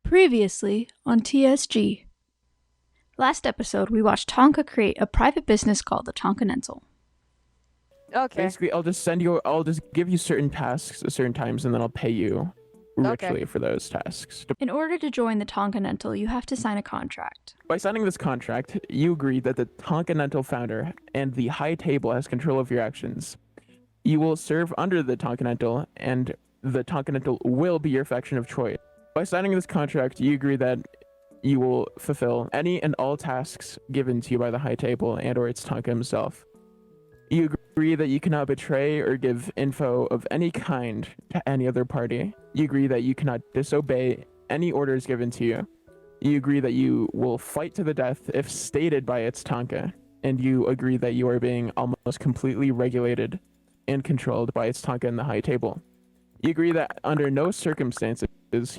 Previously on TSG. Last episode, we watched Tonka create a private business called the Tonkanental. Okay. Basically, I'll just give you certain tasks at certain times, and then I'll pay you richly for those tasks. In order to join the Tonkanental, you have to sign a contract. By signing this contract, you agree that the Tonkanental founder and the High Table has control of your actions. You will serve under the Tonkanental, and the Tonkanental will be your faction of choice. By signing this contract, you agree that you will fulfill any and all tasks given to you by the High Table and/or its Tonka himself. You agree that you cannot betray or give info of any kind to any other party. You agree that you cannot disobey any orders given to you. You agree that you will fight to the death if stated by its Tonka. And you agree that you are being almost completely regulated and controlled by its Tonka and the High Table. You agree that under no circumstances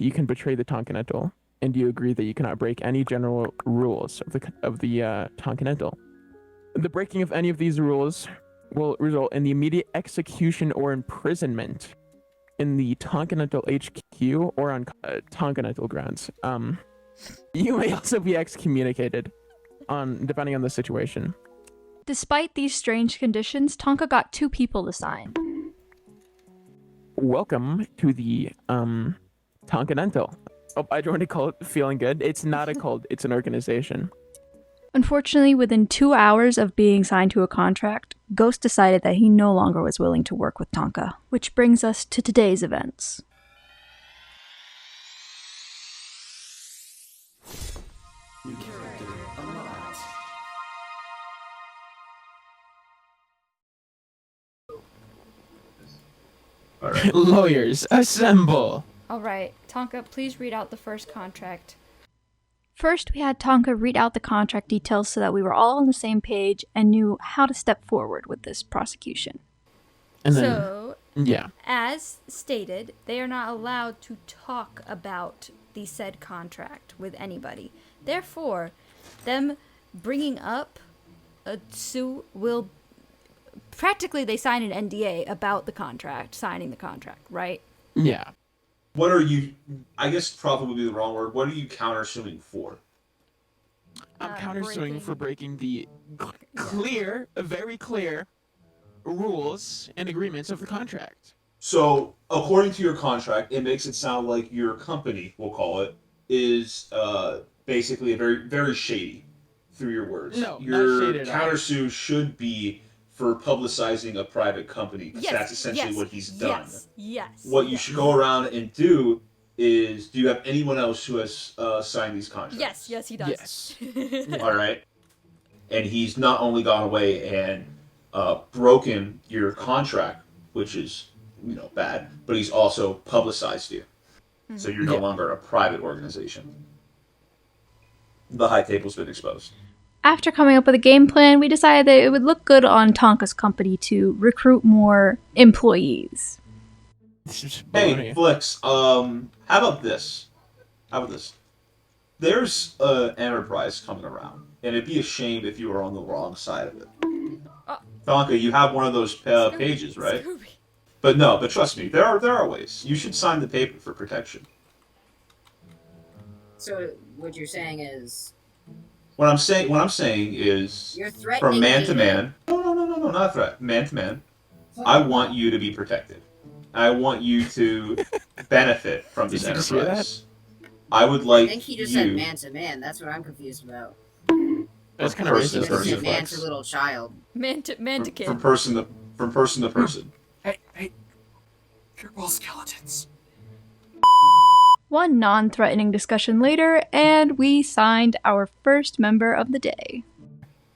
you can betray the Tonkanental, and you agree that you cannot break any general rules of the Tonkanental. The breaking of any of these rules will result in the immediate execution or imprisonment in the Tonkanental HQ or on Tonkanental grounds. You may also be excommunicated, depending on the situation. Despite these strange conditions, Tonka got 2 people to sign. Welcome to the Tonkanental. Oh, I joined a cult feeling good. It's not a cult, it's an organization. Unfortunately, within 2 hours of being signed to a contract, Ghost decided that he no longer was willing to work with Tonka, which brings us to today's events. New character unlocked. All right. Lawyers, assemble! Alright, Tonka, please read out the first contract. First, we had Tonka read out the contract details so that we were all on the same page and knew how to step forward with this prosecution. And then, So, yeah. as stated, they are not allowed to talk about the said contract with anybody. Therefore, them bringing up a suit will... Practically, they sign an NDA about the contract, signing the contract, right? Yeah. What are you, I guess probably the wrong word, what are you countersuing for? I'm countersuing for breaking the very clear rules and agreements of the contract. So, according to your contract, it makes it sound like your company, we'll call it, is basically a very, very shady, through your words. No, your not shady at all. countersue should be for publicizing a private company, because that's essentially what he's done. Yes. What you should go around and do is, do you have anyone else who has signed these contracts? Yes, he does. Yes. All right. And he's not only gone away and broken your contract, which is, bad, but he's also publicized you. Mm-hmm. So you're no longer a private organization. The High Table's been exposed. After coming up with a game plan, we decided that it would look good on Tonka's company to recruit more employees. Hey, Flex, how about this? There's an enterprise coming around, and it'd be a shame if you were on the wrong side of it. Tonka, you have one of those pages, right? Scooby. But trust me, there are ways. You should sign the paper for protection. So what you're saying is... What I'm saying is, You're threatening from man me to man. No, not a threat. Man to man. I want you to be protected. I want you to benefit from this Did you just hear enterprise. I would like I think he just said man to man. That's what I'm confused about. That's kind of Person He to racist. just person. said man to little child. Man to kid. From person to person. Hey, you're all skeletons. One non-threatening discussion later, and we signed our first member of the day.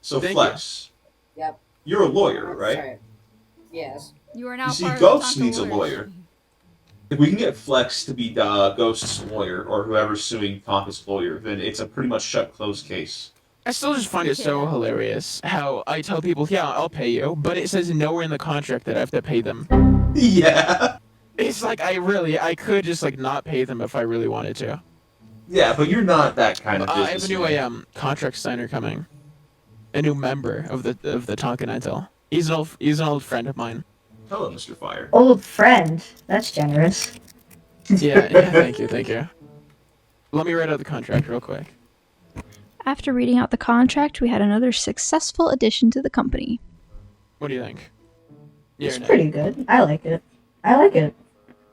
So Thank Flex, Yep. you're a lawyer, right? Sorry. Yes. You are now You see, part Ghost of the needs a Tonka lawyer. If we can get Flex to be Ghost's lawyer, or whoever's suing Tonka's lawyer, then it's a pretty much shut closed case. I still just find it so hilarious how I tell people, yeah, I'll pay you, but it says nowhere in the contract that I have to pay them. Yeah. It's like I could just not pay them if I really wanted to. Yeah, but you're not that kind of I have a new businessman. contract signer coming, a new member of the Tonkanental. He's an old friend of mine. Hello, Mr. Fire. Old friend. That's generous. Yeah, thank you. Let me write out the contract real quick. After reading out the contract, we had another successful addition to the company. What do you think? It's Yeah, pretty good. I like it. I like it.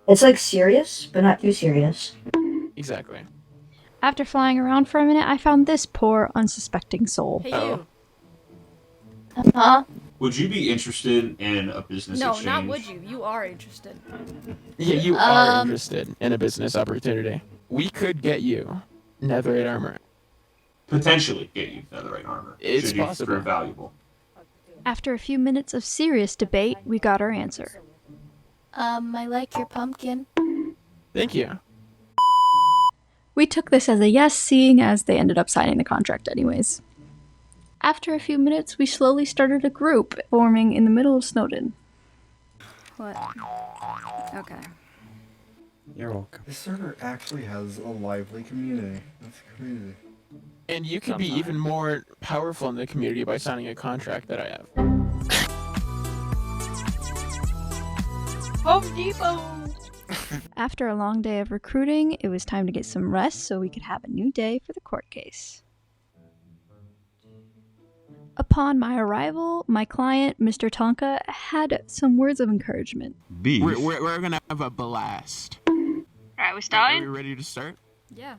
It's like serious, but not too serious. exactly. After flying around for a minute, I found this poor, unsuspecting soul. Hey, Oh. you. Huh? Would you be interested in a business No, exchange? not would you. You are interested. Yeah, you are interested in a business opportunity. We could get you netherite armor. Potentially get you netherite armor. It's should you possible. prove valuable. After a few minutes of serious debate, we got our answer. I like your pumpkin. Thank you. We took this as a yes, seeing as they ended up signing the contract anyways. After a few minutes, we slowly started a group forming in the middle of Snowden. What? Okay. You're welcome. This server actually has a lively community. That's crazy. And you could be even more powerful in the community by signing a contract that I have. Home Depot. After a long day of recruiting, it was time to get some rest so we could have a new day for the court case. Upon my arrival, my client, Mr. Tonka, had some words of encouragement. Beef. We're gonna have a blast. Right, we're Are we starting? ready to start? Yeah.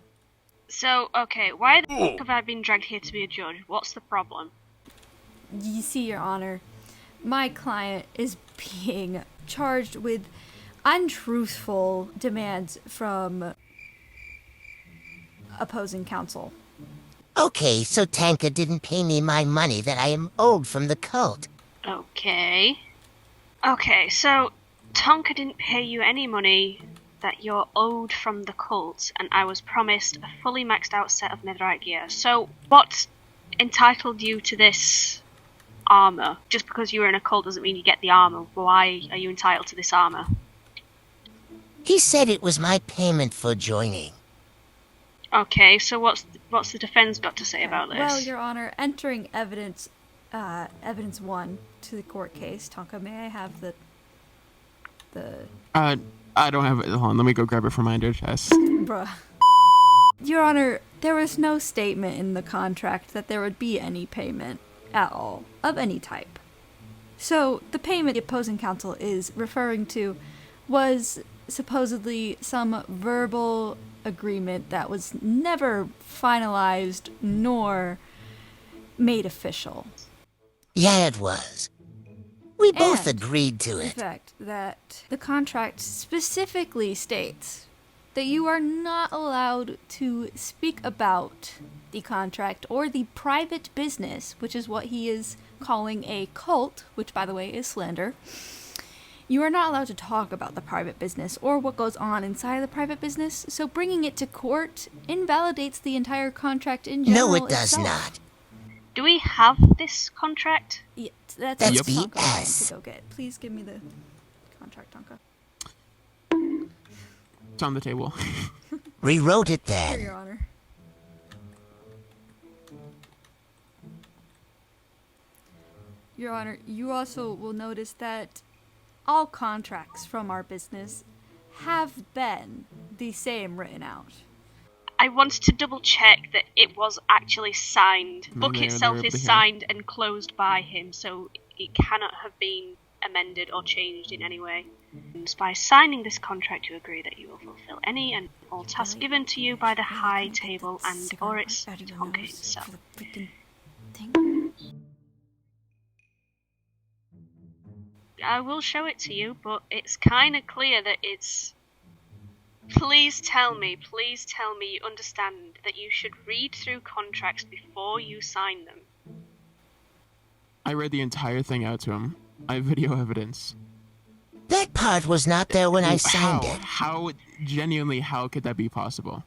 So, okay, why the f*** have I been dragged here to be a judge? What's the problem? You see, Your Honor, my client is being charged with untruthful demands from opposing counsel. Okay, so Tonka didn't pay me my money that I am owed from the cult. Okay. Okay, so Tonka didn't pay you any money that you're owed from the cult, and I was promised a fully maxed out set of netherite gear. So, what entitled you to this armor? Just because you were in a cult doesn't mean you get the armor. Why are you entitled to this armor? He said it was my payment for joining. Okay, so what's the defense got to say about this? Well, Your Honor, entering evidence 1 to the court case. Tonka, may I have the I don't have it. Hold on, let me go grab it from my under chest. Bruh. Your Honor, there was no statement in the contract that there would be any payment at all, of any type. So, the payment the opposing counsel is referring to was supposedly some verbal agreement that was never finalized nor made official. Yeah, it was. We both And agreed to the it. fact that the contract specifically states that you are not allowed to speak about the contract or the private business, which is what he is calling a cult, which by the way is slander. You are not allowed to talk about the private business or what goes on inside of the private business, so bringing it to court invalidates the entire contract in general. No, it does itself. not. Do we have this contract? Yeah, that's That's what Tonka wanted BS. to go get. Please give me the contract, Tonka. It's on the table. Rewrote it Here, then. Your Honor. Your Honor, you also will notice that all contracts from our business have been the same written out. I wanted to double check that it was actually signed. The book There, itself there, is here. signed and closed by him, so it cannot have been amended or changed in any way. And by signing this contract, you agree that you will fulfill any and all tasks given to you by the High Table and or its Tonka himself. I will show it to you, but it's kind of clear that it's... Please tell me you understand that you should read through contracts before you sign them. I read the entire thing out to him. I have video evidence. That part was not there when I signed it. How genuinely, how could that be possible?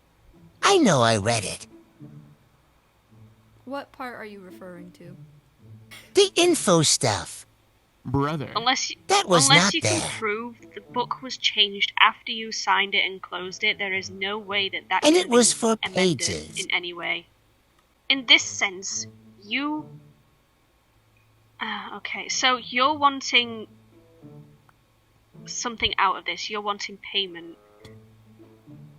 I know I read it. What part are you referring to? The info stuff. Brother. Unless That was not you can there. prove the book was changed after you signed it and closed it, there is no way that And can it was be for amended pages. in any way. In this sense, you... okay, so you're wanting something out of this. You're wanting payment.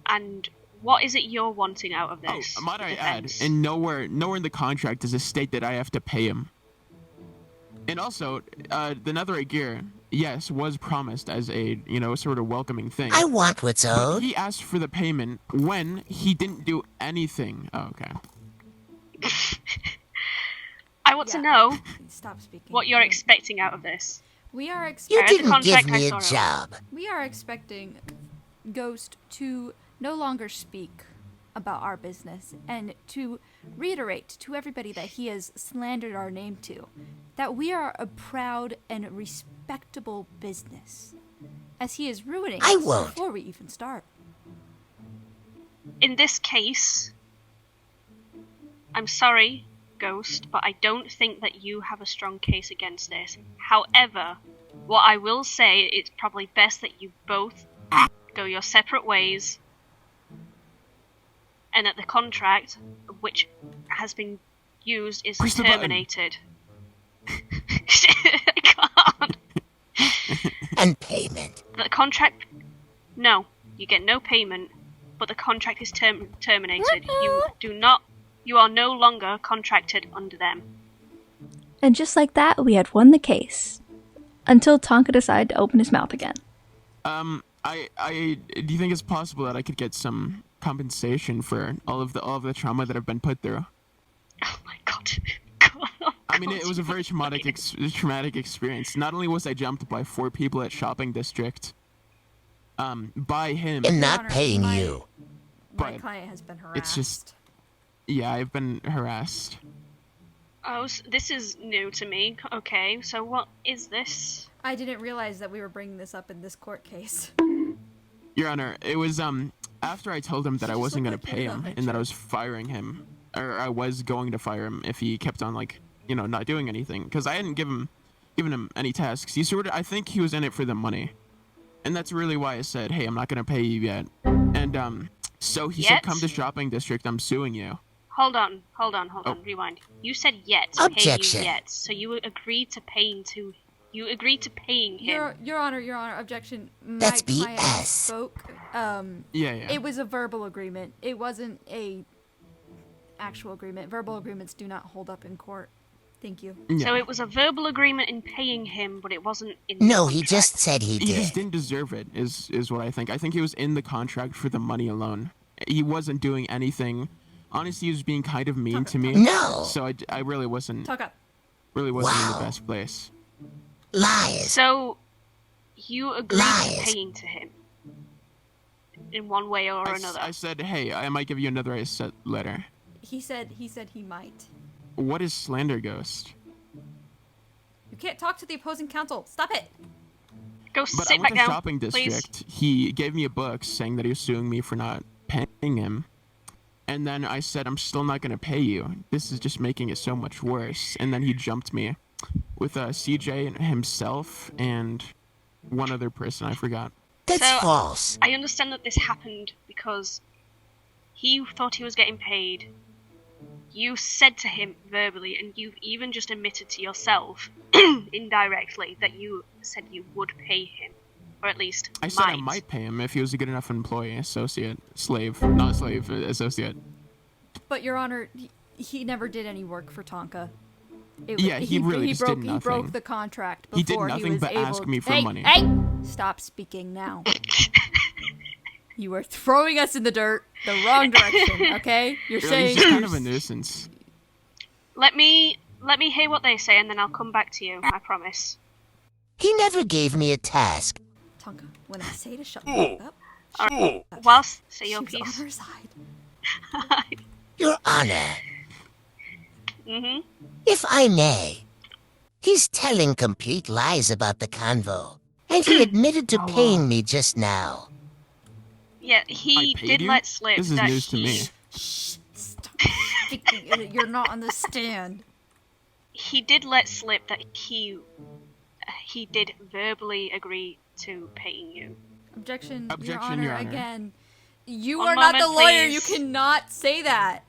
And what is it you're wanting out of this? Oh, might I add, defense? and nowhere in the contract does it state that I have to pay him. And also, the netherite gear, yes, was promised as a, sort of welcoming thing. I want what's But owed. he asked for the payment when he didn't do anything. Oh, okay. I want to know Stop speaking. what you're expecting out of this. We are You expecting. didn't give me a I saw it. job. We are expecting Ghost to no longer speak about our business and to reiterate to everybody that he has slandered our name to, that we are a proud and respectable business, as he is ruining I us won't. before we even start. In this case, I'm sorry, Ghost, but I don't think that you have a strong case against this. However, what I will say, it's probably best that you both go your separate ways, and that the contract, which has been used, is Push the button. terminated. I can't. And payment. The contract... No, you get no payment, but the contract is terminated. You are no longer contracted under them. And just like that, we had won the case. Until Tonka decided to open his mouth again. Do you think it's possible that I could get some compensation for all of the trauma that I've been put through? Oh my god. I mean, it was a very traumatic experience. Not only was I jumped by 4 people at shopping district, by him, And not Honor, paying my- you. My But client has been harassed. it's just, yeah, I've been harassed. Oh, this is new to me. Okay, so what is this? I didn't realize that we were bringing this up in this court case. Your Honor, it was after I told him that I wasn't gonna looked like pay you're him not and that I was firing him, or I was going to fire him if he kept on not doing anything, because I hadn't given him any tasks. I think he was in it for the money, and that's really why I said, hey, I'm not gonna pay you yet. And so he said, come to shopping district, I'm suing you. Hold on, rewind. You said yet, pay Objection. you yet, so you agreed to paying him. Your Honor, objection. That's My client BS. spoke. Yeah. It was a verbal agreement. It wasn't a actual agreement. Verbal agreements do not hold up in court. Thank you. Yeah. So it was a verbal agreement in paying him, but it wasn't in No, the he contract. just said he He just did. didn't deserve it, is what I think. I think he was in the contract for the money alone. He wasn't doing anything. Honestly, he was being kind of mean to me. No. So I really wasn't Talk up. in Wow. the best place. Lies. So you agreed Lies. to paying to him in one way or another. I said, hey, I might give you another set letter. He said he might. What is slander, Ghost? You can't talk to the opposing counsel. Stop it. Go But I sit went back to down, shopping please. district. He gave me a book saying that he was suing me for not paying him. And then I said, I'm still not going to pay you. This is just making it so much worse. And then he jumped me with CJ and himself and one other person I forgot. That's So- false. I understand that this happened because he thought he was getting paid. You said to him verbally, and you've even just admitted to yourself, indirectly, that you said you would pay him. Or at least I said I might pay him if he was a good enough employee, associate, slave, not slave, associate. But Your Honor, he never did any work for Tonka. Yeah, he really just broke, did He broke nothing. the contract He did before nothing was but able ask me for hey, money. Hey! Stop speaking now. You are throwing us in the dirt the wrong direction, okay? You're Really, saying he's just kind of a nuisance. Let me hear what they say, and then I'll come back to you. I promise. He never gave me a task. Tonka, when I say to shut the fuck up, Alright. Whilst say your she's on piece. her side. Your Honor, Mhm. if I may, he's telling complete lies about the convo. And he admitted to paying me just now. Yeah, he I paid did you? let slip This is that news to me. Shh, stop speaking. You're not on the stand. He did let slip that he did verbally agree to paying you. Objection, Objection, Your Your Honor. Honor. Again, you One are not the moment, lawyer. please. You cannot say that.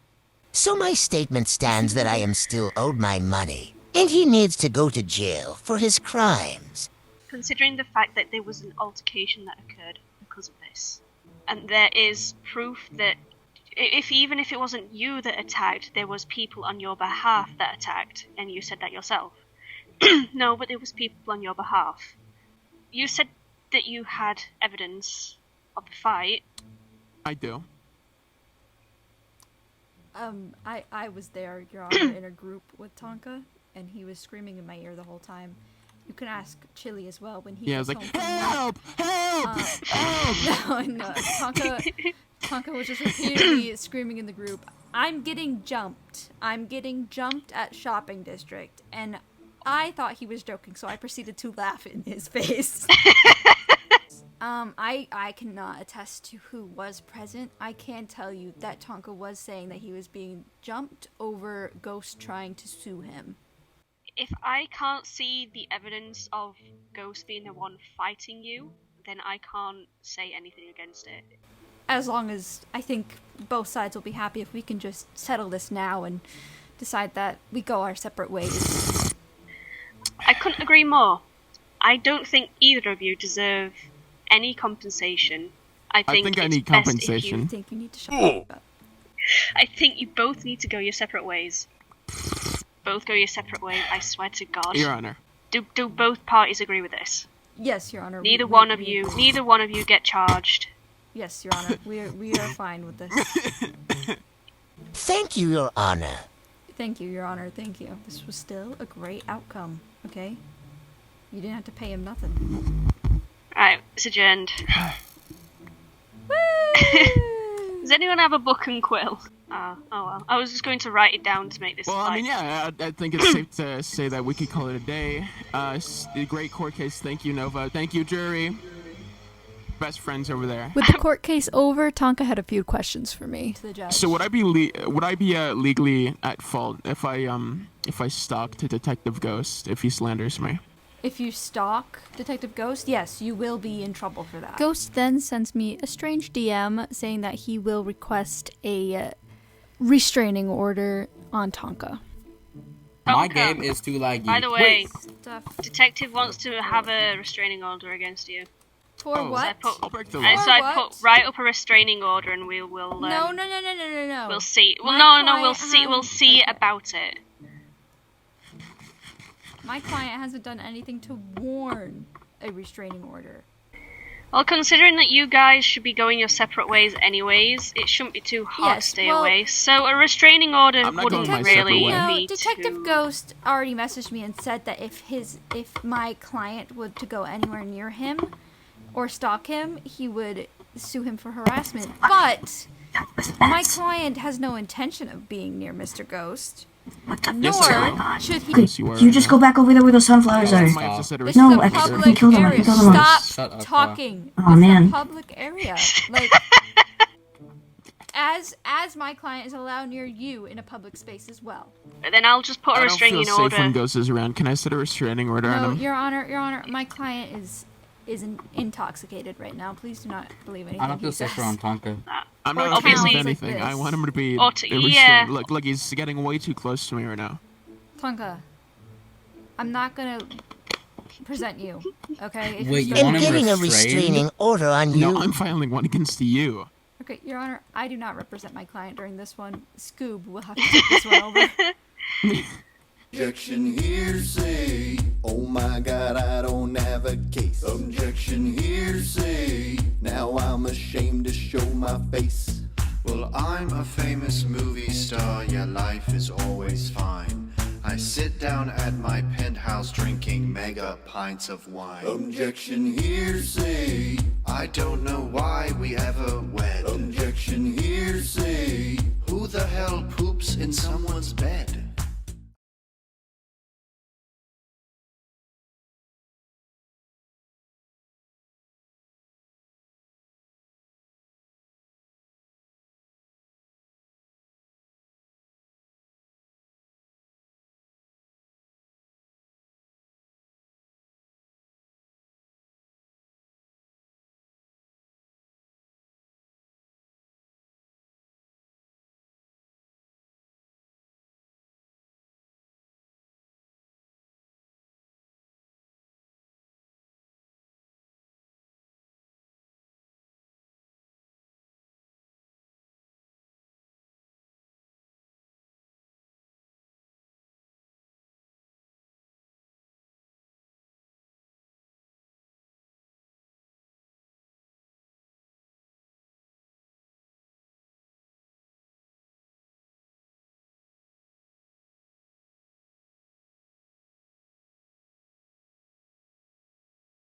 So my statement stands that I am still owed my money. And he needs to go to jail for his crimes. Considering the fact that there was an altercation that occurred because of this. and there is proof that even if it wasn't you that attacked, there was people on your behalf that attacked, and you said that yourself. No, but there was people on your behalf. You said that you had evidence of the fight. I do. I was there, Your Honor, in a group with Tonka, and he was screaming in my ear the whole time. You can ask Chili as well when he Yeah, I was gets like, home from help! Help! No, Tonka was just repeatedly screaming in the group, I'm getting jumped. I'm getting jumped at shopping district. And I thought he was joking, so I proceeded to laugh in his face. I cannot attest to who was present. I can tell you that Tonka was saying that he was being jumped over Ghost trying to sue him. If I can't see the evidence of Ghost being the one fighting you, then I can't say anything against it. As long as I think both sides will be happy if we can just settle this now and decide that we go our separate ways. I couldn't agree more. I don't think either of you deserve any compensation. I think I it's need best compensation. I think you need to shut up. I think you both need to go your separate ways. Both go your separate ways, I swear to God. Your Honor. Do both parties agree with this? Yes, Your Honor. Neither one of you get charged. Yes, Your Honor. We are fine with this. Thank you, Your Honor. Thank you, Your Honor. Thank you. This was still a great outcome, okay? You didn't have to pay him nothing. Alright, it's adjourned. Does anyone have a book and quill? Oh well. I was just going to write it down to make this. Well, I mean, yeah, I think it's safe to say that we could call it a day. A great court case. Thank you, Nova. Thank you, jury. Best friends over there. With the court case over, Tonka had a few questions for me. To the judge. So would I be legally at fault if I stalk to Detective Ghost if he slanders me? If you stalk Detective Ghost, yes, you will be in trouble for that. Ghost then sends me a strange DM saying that he will request a restraining order on Tonka. My game is too laggy. By the way, Stuff. Detective wants to have a restraining order against you. For what? I'll break the So law. I put right up a restraining order, and we'll No. we'll see. Well, My no, we'll client see. We'll has- see okay. about it. My client hasn't done anything to warn a restraining order. Well, considering that you guys should be going your separate ways anyways, it shouldn't be too hard Yes, to stay well- away. So a restraining order I'm not wouldn't going my separate really way. No, be Detective too... Ghost already messaged me and said that if my client would to go anywhere near him or stalk him, he would sue him for harassment. But my client has no intention of being near Mr. Ghost. Nor should he. Yes, you are. You just go back over there where those sunflowers are. Might have to set a This No, is a actually, public we killed them. area. We killed them all. Stop Shut up, talking. Oh, This man. is a public area. Like, as my client is allowed near you in a public space as well. Then I'll just put a I don't feel restraining safe order. when Ghost is around. Can I set a restraining order No, on him? Your Honor, my client is intoxicated right now. Please do not believe anything I don't he feel says. safe around Tonka. I'm Or not accusing obviously- of anything. like I this. want him to be Or yeah. Look, he's getting way too close to me right now. Tonka, I'm not gonna present you, okay? If Wait, you you I'm want him getting a restrained? restraining order on you. No, I'm filing one against you. Okay, Your Honor, I do not represent my client during this one. Scoob will have to take this one over. Objection, hearsay. Oh my god, I don't have a case. Objection, hearsay. Now I'm ashamed to show my face. Well, I'm a famous movie star, yeah, life is always fine. I sit down at my penthouse drinking mega pints of wine. Objection, hearsay. I don't know why we ever wed. Objection, hearsay. Who the hell poops in someone's bed?